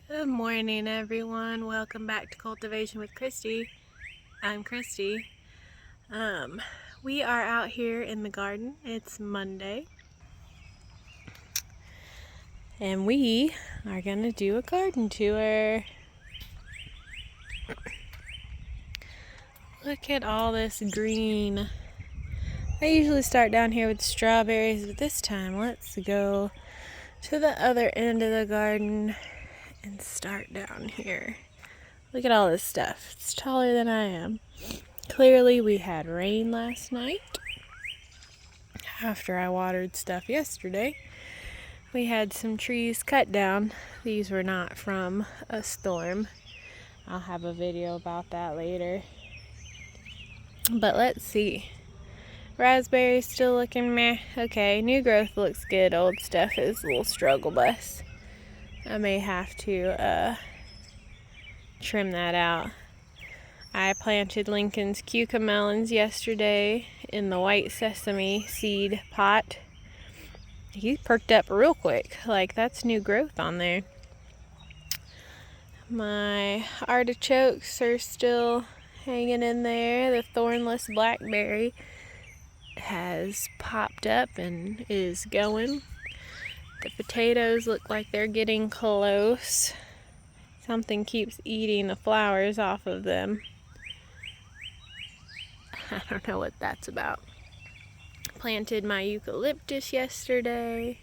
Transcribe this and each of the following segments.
Good morning, everyone. Welcome back to Cultivation with Christy. I'm Christy. We are out here in the garden. It's Monday. And we are going to do a garden tour. Look at all this green. I usually start down here with strawberries, but this time let's go to the other end of the garden and start down here. Look at all this stuff. It's taller than I am. Clearly we had rain last night. After I watered stuff yesterday, we had some trees cut down. These were not from a storm. I'll have a video about that later. But let's see. Raspberries still looking meh. Okay, new growth looks good. Old stuff is a little struggle bus. I may have to trim that out. I planted Lincoln's cucamelons yesterday in the white sesame seed pot. He perked up real quick. Like, that's new growth on there. My artichokes are still hanging in there. The thornless blackberry has popped up and is going. The potatoes look like they're getting close. Something keeps eating the flowers off of them. I don't know what that's about. Planted my eucalyptus yesterday.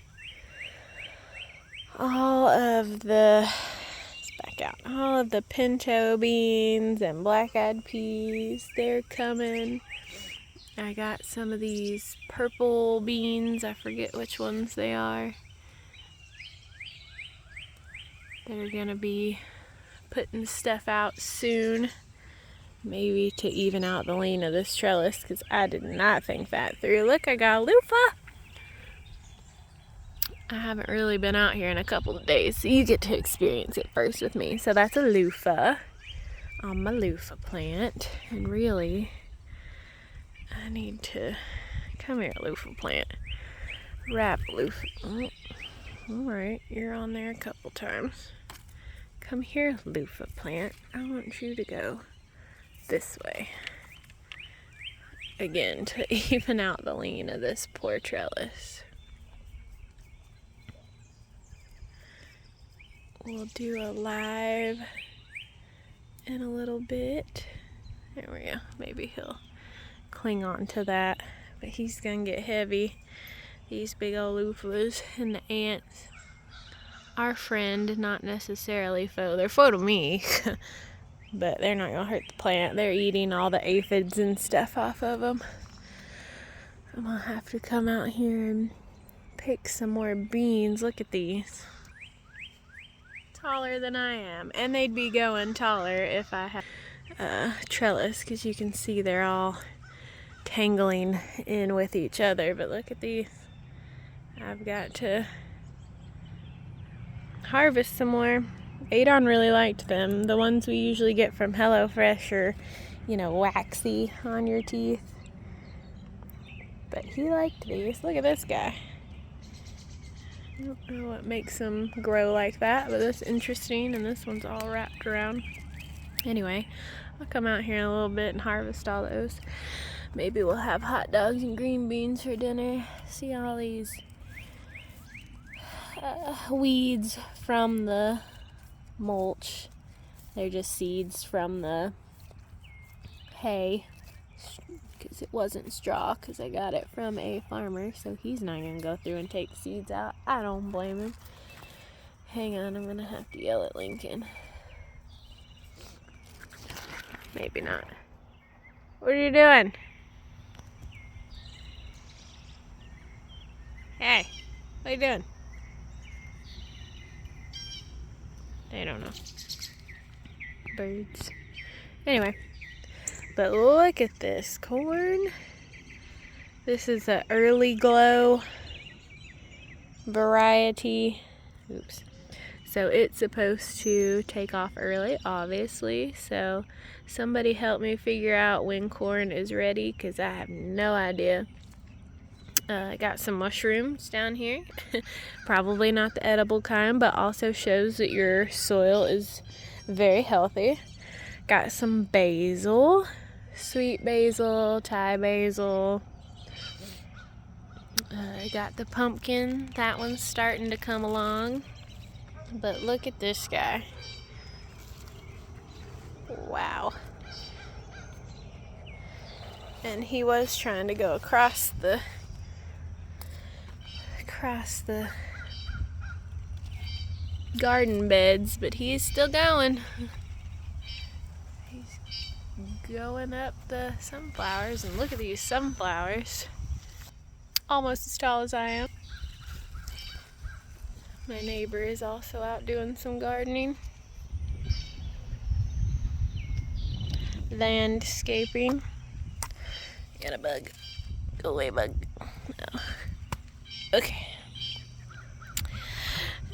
All of the pinto beans and black-eyed peas, they're coming. I got some of these purple beans, I forget which ones they are. They're gonna be putting stuff out soon. Maybe to even out the lane of this trellis, because I did not think that through. Look, I got a loofah. I haven't really been out here in a couple of days, so you get to experience it first with me. So that's a loofah on my loofah plant. And really, I need to, come here, loofah plant. Wrap loofah. Oh, alright, you're on there a couple times. Come here, loofah plant. I want you to go this way. Again, to even out the lean of this poor trellis. We'll do a live in a little bit. There we go. Maybe he'll cling on to that. But he's gonna get heavy. These big old loofahs and the ants. Our friend, not necessarily foe. They're foe to me. But they're not gonna hurt the plant. They're eating all the aphids and stuff off of them. I'm gonna have to come out here and pick some more beans. Look at these. Taller than I am. And they'd be going taller if I had a trellis, because you can see they're all tangling in with each other. But look at these. I've got to harvest some more. Adon really liked them. The ones we usually get from HelloFresh are, waxy on your teeth. But he liked these. Look at this guy. I don't know what makes them grow like that, but that's interesting, and this one's all wrapped around. Anyway, I'll come out here in a little bit and harvest all those. Maybe we'll have hot dogs and green beans for dinner. See all these weeds from the mulch. They're just seeds from the hay, because it wasn't straw, because I got it from a farmer, so he's not gonna go through and take seeds out. I don't blame him. Hang on, I'm gonna have to yell at Lincoln. Maybe not. What are you doing? Hey, what are you doing? I don't know. Birds. Anyway, but look at this corn. This is an early glow variety. Oops. So it's supposed to take off early, obviously. So somebody help me figure out when corn is ready, because I have no idea. I got some mushrooms down here. Probably not the edible kind, but also shows that your soil is very healthy. Got some basil, sweet basil, Thai basil. I got the pumpkin. That one's starting to come along. But look at this guy. Wow. And he was trying to go across the garden beds, but he's still going. He's going up the sunflowers, and look at these sunflowers. Almost as tall as I am. My neighbor is also out doing some gardening. Landscaping. Got a bug. Go away, bug. No. Okay.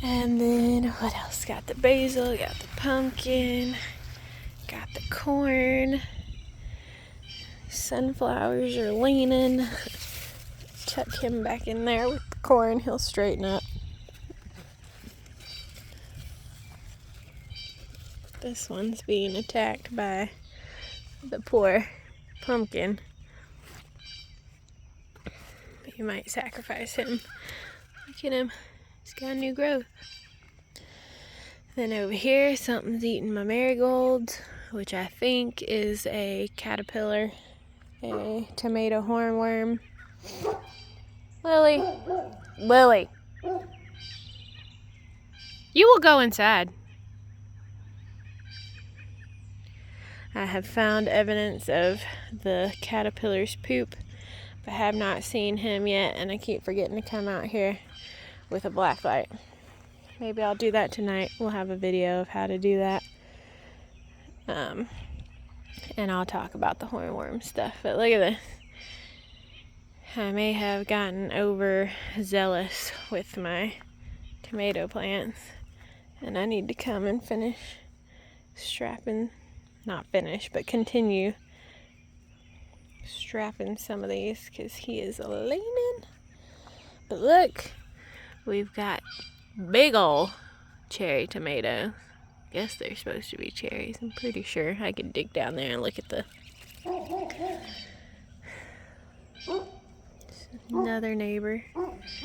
And then what else? Got the basil, got the pumpkin, got the corn. Sunflowers are leaning. Tuck him back in there with the corn, he'll straighten up. This one's being attacked by the poor pumpkin. But you might sacrifice him. Look at him. He's got new growth. Then over here, something's eating my marigolds, which I think is a caterpillar, a tomato hornworm. Lily, Lily, you will go inside. I have found evidence of the caterpillar's poop, but have not seen him yet, and I keep forgetting to come out here with a black light. Maybe I'll do that tonight. We'll have a video of how to do that. And I'll talk about the hornworm stuff. But look at this. I may have gotten overzealous with my tomato plants, and I need to come and finish strapping, not finish, but continue strapping some of these because he is leaning. But look, we've got big ol' cherry tomatoes. Guess they're supposed to be cherries. I'm pretty sure. I could dig down there and look at the... Another neighbor. It's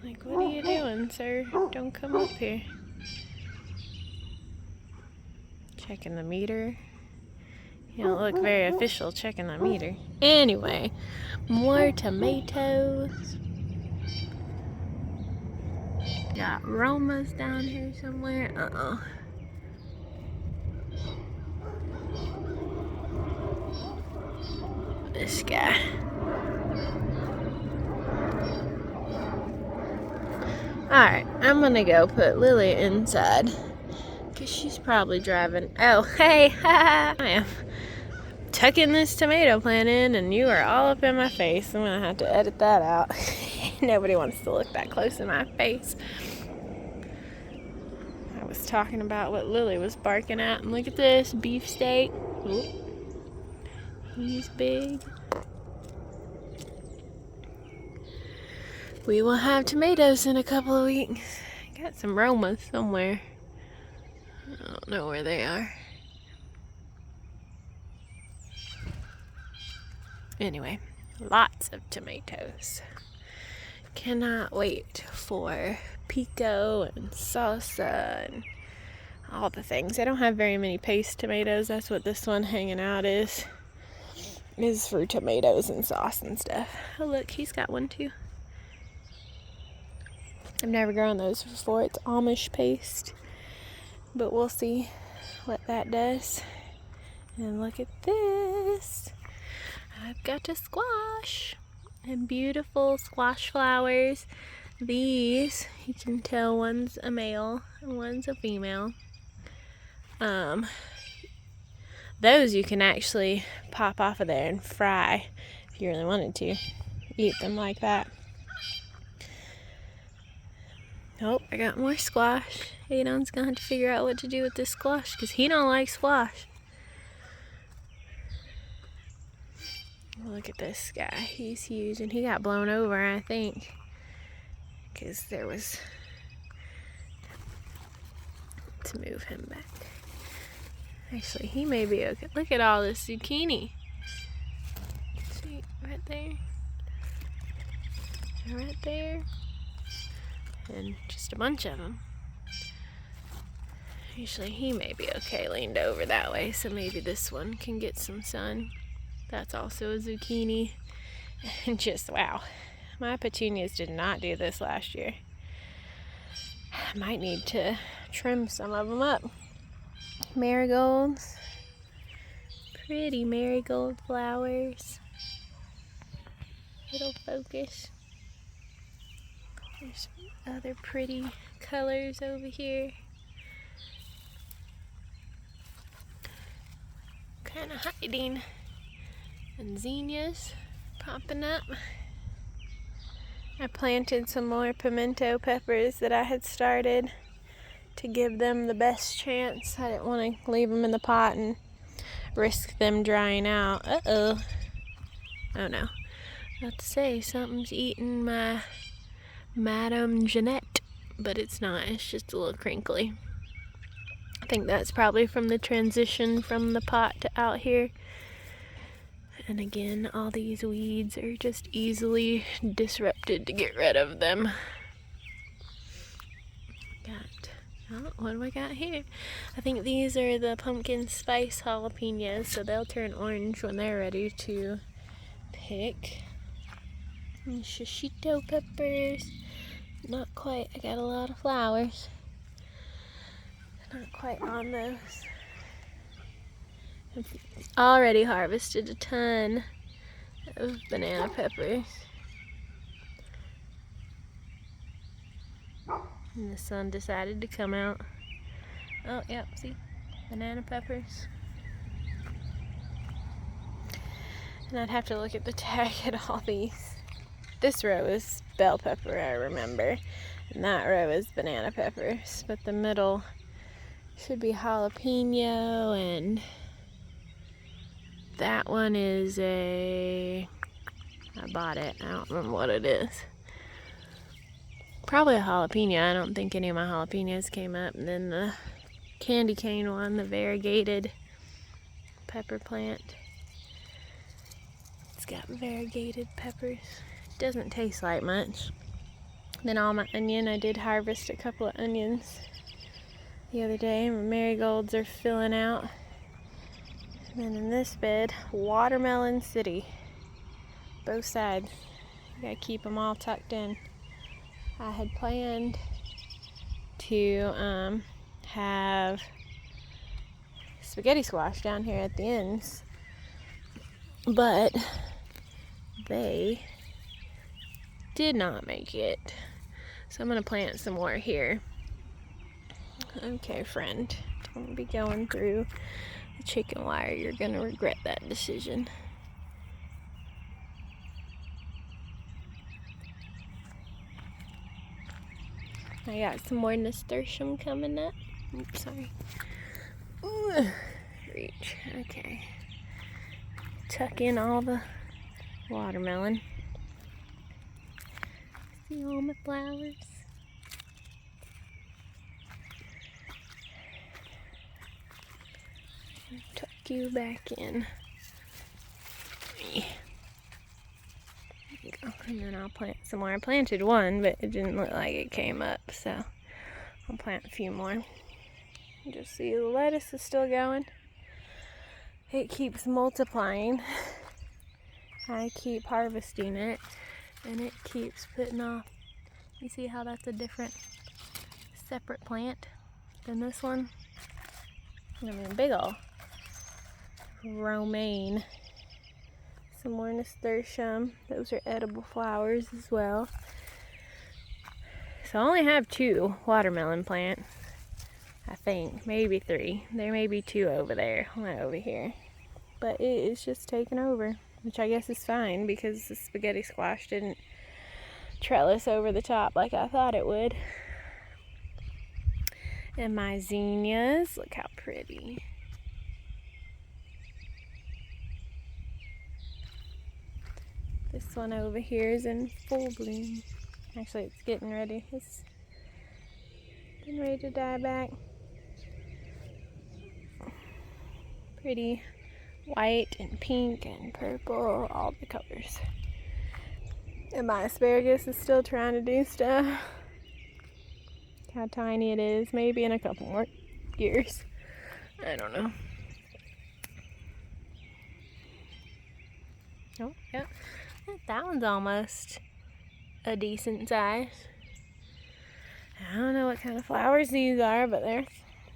like, what are you doing, sir? Don't come up here. Checking the meter. You don't look very official checking the meter. Anyway, more tomatoes. Got Romas down here somewhere. Uh-oh. This guy. Alright, I'm gonna go put Lily inside, because she's probably driving. Oh, hey, I am tucking this tomato plant in, and you are all up in my face. I'm gonna have to edit that out. Nobody wants to look that close in my face. I was talking about what Lily was barking at, and look at this beefsteak. Ooh. He's big. We will have tomatoes in a couple of weeks. Got some Romas somewhere. I don't know where they are. Anyway, lots of tomatoes. Cannot wait for pico and salsa and all the things. I don't have very many paste tomatoes. That's what this one hanging out is for tomatoes and sauce and stuff. Oh look, he's got one too. I've never grown those before. It's Amish paste, but we'll see what that does. And look at this. I've got a squash and beautiful squash flowers. These, you can tell one's a male and one's a female. Those you can actually pop off of there and fry if you really wanted to. Eat them like that. Oh, I got more squash. Adon's gonna have to figure out what to do with this squash because he don't like squash. Look at this guy. He's huge, and he got blown over, I think, because there was... to move him back. Actually, he may be okay. Look at all this zucchini. See, right there. Right there. And just a bunch of them. Usually he may be okay leaned over that way, so maybe this one can get some sun. That's also a zucchini. And just, wow. My petunias did not do this last year. I might need to trim some of them up. Marigolds. Pretty marigold flowers. It'll focus. There's other pretty colors over here. Kind of hiding. And zinnias popping up. I planted some more pimento peppers that I had started to give them the best chance. I didn't want to leave them in the pot and risk them drying out. Uh-oh. Oh no. About to say something's eating my Madame Jeanette, but it's not. It's just a little crinkly. I think that's probably from the transition from the pot to out here. And again, all these weeds are just easily disrupted to get rid of them. What do I got here? I think these are the pumpkin spice jalapenos, so they'll turn orange when they're ready to pick. And shishito peppers. Not quite. I got a lot of flowers. Not quite on those. I've already harvested a ton of banana peppers. And the sun decided to come out. Oh, yep, see? Banana peppers. And I'd have to look at the tag at all these. This row is bell pepper, I remember. And that row is banana peppers. But the middle should be jalapeno, and that one is I bought it. I don't remember what it is. Probably a jalapeno. I don't think any of my jalapenos came up. And then the candy cane one, the variegated pepper plant. It's got variegated peppers. It doesn't taste like much. Then all my onion, I did harvest a couple of onions the other day. My marigolds are filling out. And then in this bed, Watermelon City. Both sides. You gotta keep them all tucked in. I had planned to have spaghetti squash down here at the ends, but they did not make it. So I'm gonna plant some more here. Okay, friend, don't be going through the chicken wire. You're gonna regret that decision. I got some more nasturtium coming up. Oops, sorry. Ooh, reach. Okay. Tuck in all the watermelon. See all my flowers? Tuck you back in. And then I'll plant some more. I planted one, but it didn't look like it came up, so I'll plant a few more. You just see the lettuce is still going. It keeps multiplying. I keep harvesting it, and it keeps putting off. You see how that's a different, separate plant than this one? I mean, big ol' romaine. Some more nasturtium. Those are edible flowers as well. So I only have 2 watermelon plants. I think. Maybe 3. There may be 2 over there. One over here. But it is just taking over. Which I guess is fine because the spaghetti squash didn't trellis over the top like I thought it would. And my zinnias. Look how pretty. This one over here is in full bloom. Actually, it's getting ready. It's getting ready to die back. Pretty white and pink and purple, all the colors. And my asparagus is still trying to do stuff. Look how tiny it is. Maybe in a couple more years. I don't know. Oh, yeah. That one's almost a decent size. I don't know what kind of flowers these are, but they're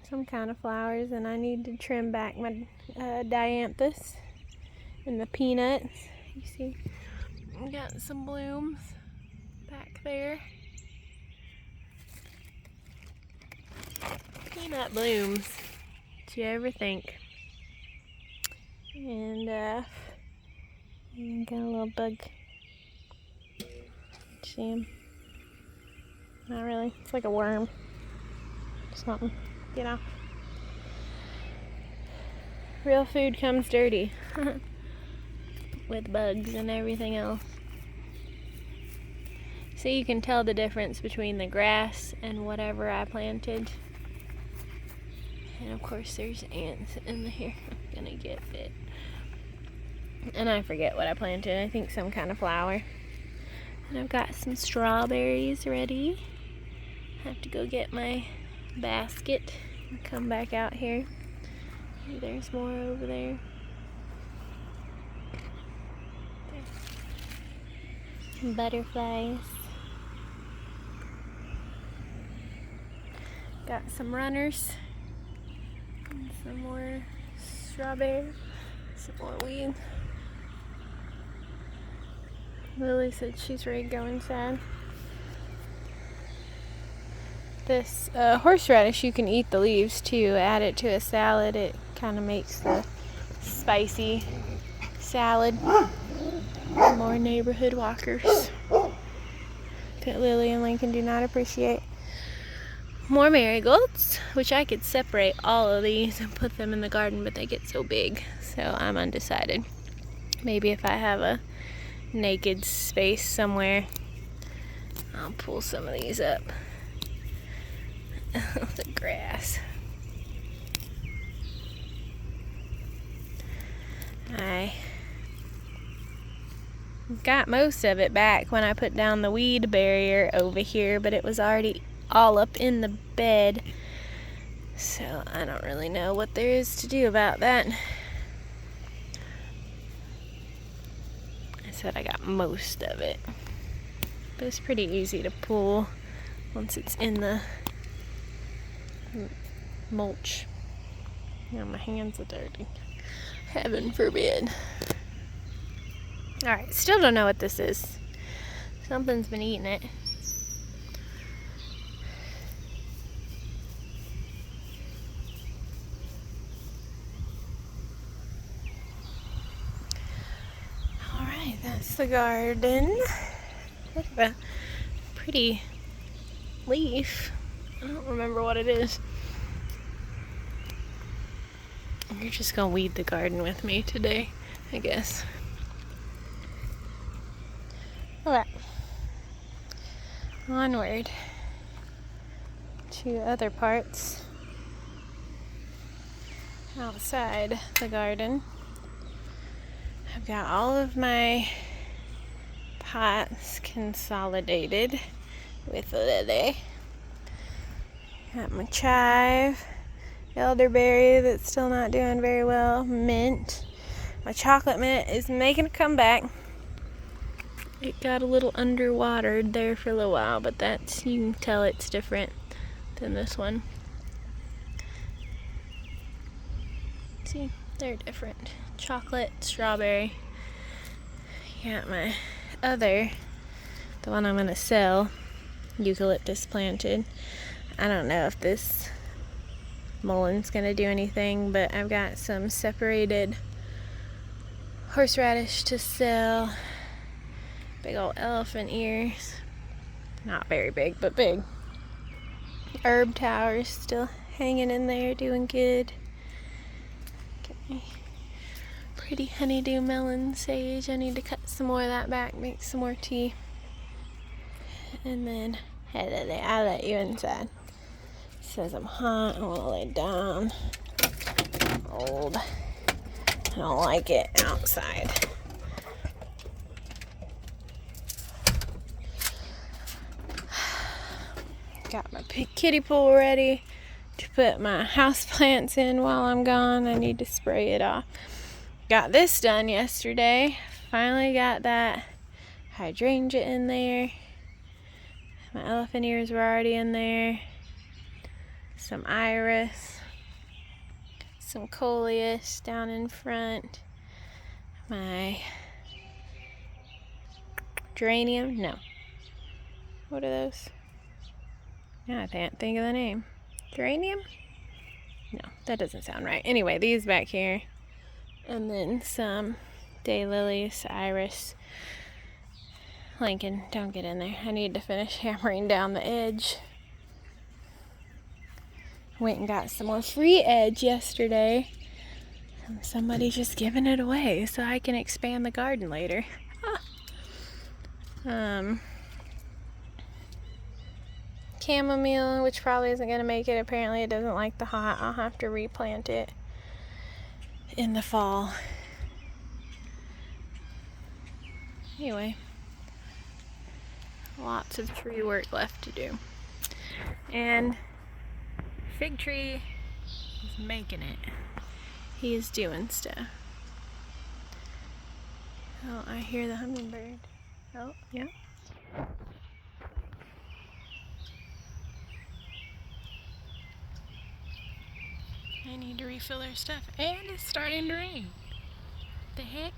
some kind of flowers, and I need to trim back my dianthus and the peanuts. You see, we got some blooms back there. Peanut blooms. Did you ever think? And got a little bug. See him? Not really. It's like a worm. Something. Get off. Real food comes dirty. With bugs and everything else. So you can tell the difference between the grass and whatever I planted. And of course there's ants in here. I'm gonna get bit. And I forget what I planted. I think some kind of flower. And I've got some strawberries ready. I have to go get my basket and come back out here. Maybe there's more over there. Some butterflies. Got some runners. And some more strawberries. Some more weeds. Lily said she's ready to go inside. This horseradish, you can eat the leaves too. Add it to a salad. It kind of makes the spicy salad. More neighborhood walkers that Lily and Lincoln do not appreciate. More marigolds, which I could separate all of these and put them in the garden, but they get so big, so I'm undecided. Maybe if I have a naked space somewhere, I'll pull some of these up. The grass. I got most of it back when I put down the weed barrier over here, but it was already all up in the bed, so I don't really know what there is to do about that. I said I got most of it, but it's pretty easy to pull once it's in the mulch. Now my hands are dirty. Heaven forbid. Alright, still don't know what this is. Something's been eating it. Alright, that's the garden. Look at that pretty leaf. I don't remember what it is. You're just gonna weed the garden with me today, I guess. Alright. Onward to other parts outside the garden. I've got all of my pots consolidated with Lily. Got my chive, elderberry that's still not doing very well, mint. My chocolate mint is making a comeback. It got a little underwatered there for a little while, but that's, you can tell it's different than this one. See, they're different. Chocolate, strawberry. Got my other, the one I'm gonna sell, eucalyptus planted. I don't know if this mullen's gonna do anything, but I've got some separated horseradish to sell. Big old elephant ears. Not very big, but big. Herb towers still hanging in there, doing good. Okay. Pretty honeydew melon sage. I need to cut some more of that back, make some more tea. And then, hey Lily, I'll let you inside. It says I'm hot, I want to lay down. Old. I don't like it outside. Got my kiddie pool ready to put my houseplants in while I'm gone. I need to spray it off. Got this done yesterday. Finally got that hydrangea in there. My elephant ears were already in there. Some iris. Some coleus down in front. My geranium. No. What are those? I can't think of the name. Geranium? No, that doesn't sound right. Anyway, these back here. And then some daylilies, iris. Lincoln, don't get in there. I need to finish hammering down the edge. Went and got some more free edge yesterday. And somebody's just giving it away so I can expand the garden later. Chamomile, which probably isn't going to make it. Apparently it doesn't like the hot. I'll have to replant it in the fall. Anyway, lots of tree work left to do. And Fig Tree is making it. He is doing stuff. Oh, I hear the hummingbird. Oh, yeah. I need to refill their stuff. And it's starting to rain. The heck?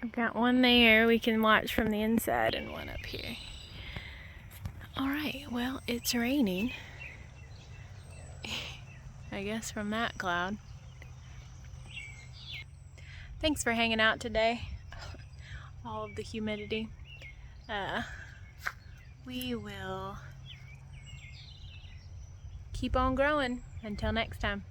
I've got one there we can watch from the inside and one up here. Alright, well, it's raining. I guess from that cloud. Thanks for hanging out today. All of the humidity. We will keep on growing. Until next time.